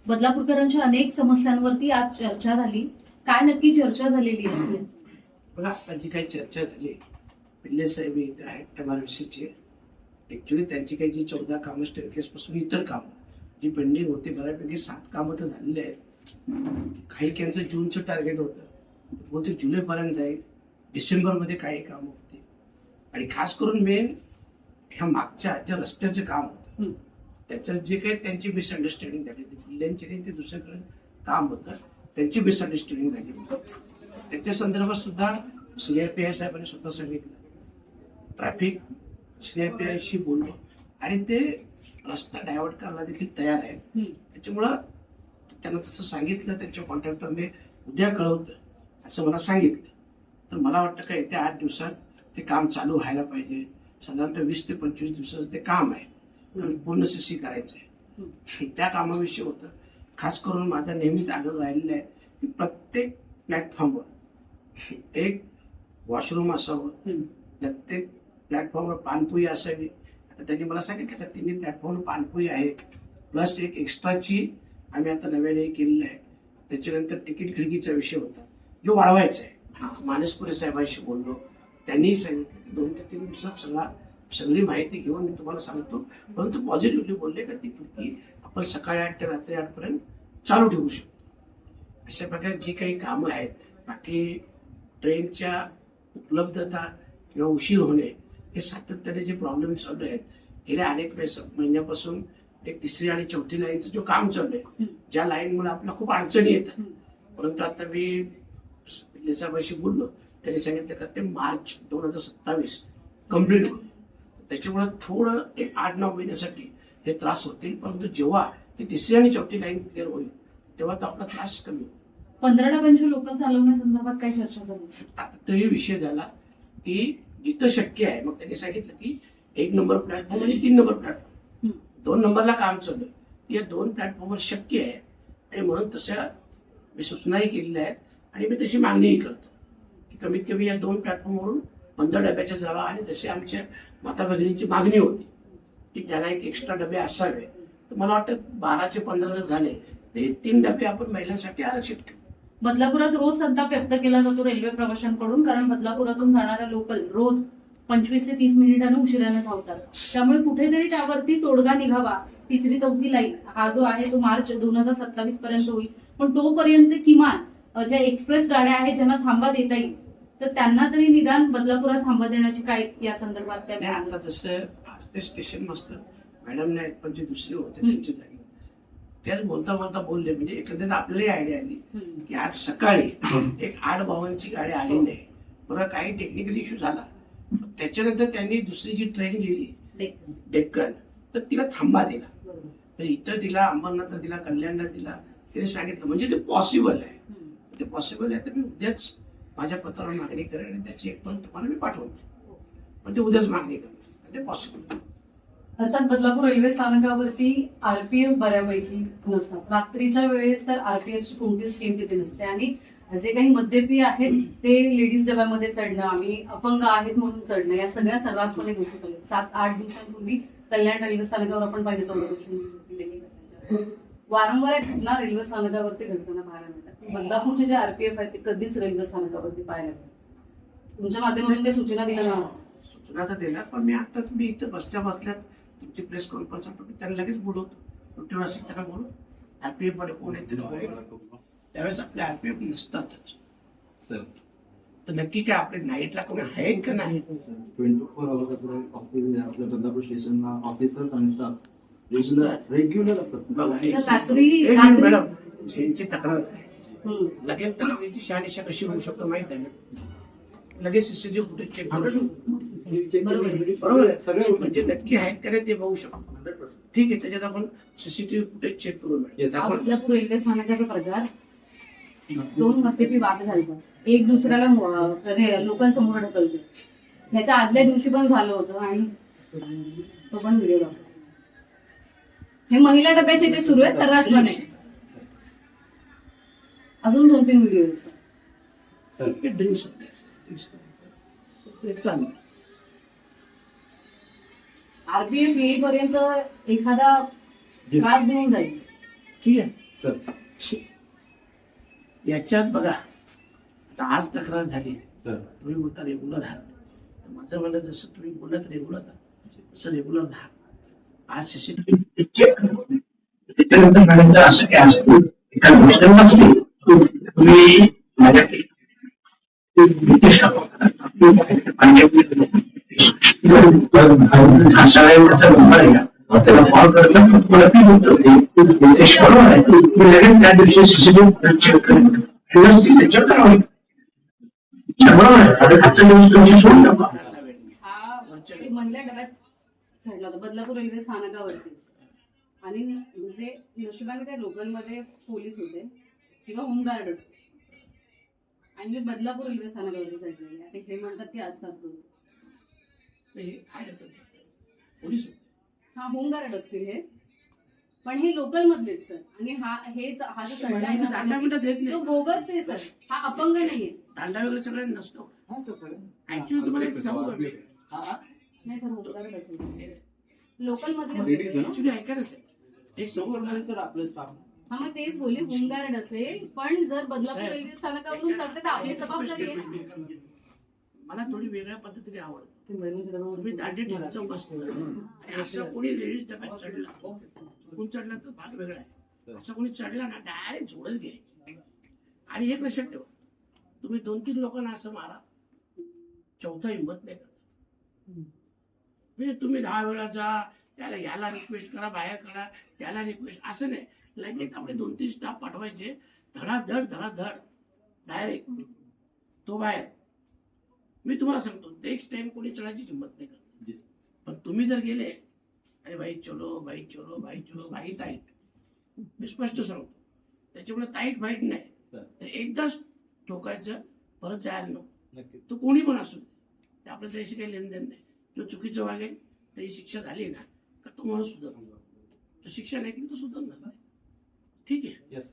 बदलापूरकरांच्या अनेक समस्यांवरती आज चर्चा झाली. काय नक्की चर्चा झालेली आहे? बघा, आता जी काही चर्चा झाली, पिल्ले साहेब इथे आहेत MRFCचे. ऍक्च्युली त्यांची काही जी 14 कामं स्टेअरकेस पासून इतर कामं जी पेंडिंग होती, बऱ्यापैकी 7 कामं तर झालेली आहेत. काही त्यांचं जूनचं टार्गेट होतं, बहुतेक जुलैपर्यंत जाईल. डिसेंबरमध्ये काही कामं होती आणि खास करून मेन ह्या मागच्या ज्या रस्त्याचे काम होतं त्याच्यात जे काही त्यांची मिसअंडरस्टँडिंग झाली होती, पिल्ल्यांची काही ते दुसरीकडे काम होतं, त्यांची मिसअंडरस्टँडिंग झाली होती. त्याच्या संदर्भात सुद्धा CIPI साहेबांनी स्वतः सांगितलं, ट्रॅफिक CIPIशी बोललो आणि ते रस्ता डायव्हर्ट करायला देखील तयार आहे. त्याच्यामुळं त्यांना तसं सांगितलं, त्यांच्या कॉन्ट्रॅक्टरने उद्या कळवतं असं मला सांगितलं. तर मला वाटतं का येत्या 8 दिवसात ते काम चालू व्हायला पाहिजे. साधारणतः 20 ते 25 दिवसाचं ते काम आहे आणि पूर्ण CC करायचं आहे. त्या कामाविषयी होतं. खास करून माझा नेहमीच आग्रह राहिलेला आहे की प्रत्येक प्लॅटफॉर्मवर एक वॉशरूम असावं, प्रत्येक प्लॅटफॉर्मवर पाणपोई असावी. आता त्यांनी मला सांगितलं का 3 प्लॅटफॉर्मवर पाणपोई आहे, प्लस एक एक्स्ट्राची आम्ही आता नव्याने केलेलं आहे. त्याच्यानंतर तिकीट खिडकीचा विषय होता जो वाढवायचा आहे. मानसपुरे साहेबांशी बोललो, त्यांनीही सांगितलं की 2 ते 3 दिवसात सगळी माहिती घेऊन मी तुम्हाला सांगतो. परंतु पॉझिटिव्हली बोलले का ती खिडकी आपण सकाळी 8 ते रात्री 8 पर्यंत चालू ठेवू शकतो. अशा प्रकारे जी काही कामं आहेत, बाकी ट्रेनच्या उपलब्धता किंवा उशीर होणे हे सातत्याने जे प्रॉब्लेम चालू आहेत गेल्या अनेक महिन्यापासून, एक 3री आणि 4थी लाईनचं जो काम चालू आहे, ज्या लाईनमुळे आपल्याला खूप अडचणी येतात. परंतु आता मी पिल्लेसाहेबांशी बोललो, त्यांनी सांगितलं का ते मार्च 2027 कम्प्लीट होईल. त्याच्यामुळे थोडं एक 8-9 महिन्यासाठी हे त्रास होतील, परंतु जेव्हा ती 3री आणि 4थी लाईन क्लिअर होईल तेव्हा तो आपला त्रास कमी होईल. 15 डब्यांच्या लोकल चालवण्यासंदर्भात काय चर्चा झाली? आता तोही विषय झाला की जिथं शक्य आहे, मग त्यांनी सांगितलं की 1 नंबर प्लॅटफॉर्म आणि 3 नंबर प्लॅटफॉर्म, 2 नंबरला काम चालू आहे. या 2 प्लॅटफॉर्मवर शक्य आहे आणि म्हणून तशा मी सूचनाही केलेल्या आहेत आणि मी तशी मागणीही करतो की कमीत कमी या 2 प्लॅटफॉर्मवरून 15 डब्याच्या जावा. आणि तशी आमच्या माता भगिनींची मागणी होती की ज्यांना एक एक्स्ट्रा डबे असावे. तर मला वाटतं 12चे 15 जर झाले ते 3 डबे आपण महिलांसाठी आरक्षित ठेवू. बदलापुरात रोज संताप व्यक्त केला जातो रेल्वे प्रवाशांकडून, कारण बदलापुरातून जाणाऱ्या लोकल रोज 25 ते 30 मिनिटांनी उशिराने धावतात. त्यामुळे कुठेतरी त्यावरती तोडगा निघावा. 3री 4थी लाईन हा जो आहे तो मार्च 2027 पर्यंत होईल, पण तोपर्यंत किमान ज्या एक्सप्रेस गाड्या आहेत ज्यांना थांबा देता येईल तर त्यांना तरी निदान बदलापुरात थांबा देण्याची काय या संदर्भात काय? आता जसं आज ते स्टेशन मास्तर मॅडम नाही पण जे दुसरे होते त्यांच्या जागी त्याच बोलता बोलले, म्हणजे एकंदरीत आपल्यालाही आयडिया आली की आज सकाळी एक 8 भावांची गाडी आली नाही. बरं, काही टेक्निकल इश्यू झाला, त्याच्यानंतर त्यांनी दुसरी जी ट्रेन गेली डेक्कन, तर तिला थांबा दिला. तर इथं दिला, अंबरनाथला दिला, कल्याणला दिला. त्यांनी सांगितलं म्हणजे ते पॉसिबल आहे. ते पॉसिबल आहे तर मी उद्याच माझ्या पत्रावर मागणी करेन आणि त्याची एक पण तुम्हाला मी पाठवतो. पण ते उद्याच मागणी करणार, ते पॉसिबल. अर्थात बदलापूर रेल्वे स्थानकावरती RPF बऱ्यापैकी नसतात. रात्रीच्या वेळेस तर RPFची कोणतीच टीम तिथे नसते आणि जे काही मद्यपी आहेत ते लेडीज डब्यामध्ये चढणं, आम्ही अपंग आहेत म्हणून चढणं, या सगळ्या सर्रासपणे गोष्टी चालू. 7-8 दिवसांपूर्वी कल्याण रेल्वे स्थानकावर आपण पाहिलं 14 वारंवार एक घटना रेल्वे स्थानकावरती घडताना पाहायला मिळतात. बदलापूरचे जे RPF आहेत ते कधीच रेल्वे स्थानकावरती पाहायला मिळतात. तुमच्या माध्यमातून काही सूचना दिल्या ना? सूचना तर देणार, पण मी आता तुम्ही इथं बसल्यात तुमची प्रेस कॉन्फरन्स त्यांना लगेच बोलवतो. तेवढा त्यांना बोलू RPF मध्ये कोण येते त्यावेळेस आपले RPF नसतातच. तर नक्की काय आपले नाईटला कोणी आहेत का नाही? 24 आवर्स आपल्या बदलापूर स्टेशनला ऑफिसर्स आणि स्टाफ रेग्युलर असतात. मॅडम यांची तक्रार आहे, लगेच तक्रारीची शहानिशा कशी होऊ शकतो माहित आहे ना? लगेच CCTV फुटेज चेक करू शकतो. बरोबर आहे, सगळे म्हणजे नक्की आहेत का नाही ते बघू शकतो. ठीक आहे, त्याच्यात आपण CCTV फुटेज चेक करू. बदलापूर रेल्वे स्थानकाचा प्रकार 2 मद्यपी वाद घालतात, एक दुसऱ्याला लोकांसमोर ढकलते. ह्याच्या आदल्या दिवशी पण झालं होतं आणि तो पण व्हिडिओ दाखवतो. हे महिला डब्याचे इथे सुरू आहे सर्रासपणे. अजून 2-3 व्हिडिओ RPF येईपर्यंत एखादा त्रास देऊन जाईल. ठीक आहे. सर याच्यात बघा आता आज तक्रार झाली सर तुम्ही बोलता रेग्युलर आहात तर माझं म्हणणं जसं तुम्ही बोलत रेग्युलर आहात तसं रेग्युलर राहा आज सीसीटीव्ही त्याच्यानंतर मॅडमचं असं काय असतं एका गोष्टीला नसली तुम्ही माझ्याकडे नितेश हा शाळेचा नंबर आहे का त्याला कॉल करता तुम्हाला फी होतं नितेश बरोबर आहे मी लगेच त्या दिवशी सीसीटीव्ही चेक करेन व्यवस्थित त्याच्यावर कारवाई बरोबर आहे आता आजच्या दिवस तुमची सोडून टाका हा ते मधल्या डब्यात चढला होता बदलापूर रेल्वे स्थानकावरतीच आणि म्हणजे नशिबाने त्या लोकलमध्ये पोलीस होते किंवा होमगार्ड असते आणि मी बदलापूर रेल्वे स्थानकावरती चढलेले आता हे म्हणतात की असतात पोलीस हा होमगार्ड असतील हे पण हे लोकल मधलेच सर आणि हा जो चढला आहे दांडा बिंडा देत ना नाही तो बोगस आहे सर हा अपंग नाहीये दांडा वगैरे सगळ्यांना नसतो हा सर ऍक्च्युली तुम्हाला एक सांगू का मी? नाही सर होमगार्ड असेल लोकल मधले Ladies होते आहे ते. ना? ऍक्च्युली ऐका ना सर एक समोर सर आपलं स्टाफ हा मग तेच बोलली होमगार्ड असेल पण जर बदलापूर साहेब, रेल्वे स्थानकावरून चढते तर आपली जबाबदारी आहे मला थोडी वेगळ्या पद्धतीने आवडतं तुम्ही दांडी ठेवून बसतो आणि असं कोणी लेडीज डब्यात चढला कोण चढला तर भाग वेगळा आहे असं कोणी चढला ना डायरेक्ट झोडच घ्यायची आणि एक लक्षात ठेवा तुम्ही 2-3 लोकांना असं मारा चौथा हिंमत नाही करत म्हणजे तुम्ही 10 वेळा जा त्याला याला रिक्वेस्ट करा बाहेर करा त्याला रिक्वेस्ट असं नाही लगेच आपले 2-3 स्टाफ पाठवायचे धडाधड डायरेक्ट तो बाहेर मी तुम्हाला सांगतो नेक्स्ट टाइम कोणी चढायची हिंमत नाही करत पण तुम्ही जर गेले अरे भाई चलो भाई ताईट मी स्पष्ट सांगतो त्याच्यामुळे ताईट वाईट नाही तर एकदाच ठोकायचं परत जायला नको नक्कीच तो कोणी पण असू दे ते आपल्या त्याशी काही लेनदेन नाही जो चुकीचं वागेल त्याची शिक्षा झाली ना का तो माणूस सुधारणार तो शिक्षा नाही केली तो सुधारणार ठीक आहे येस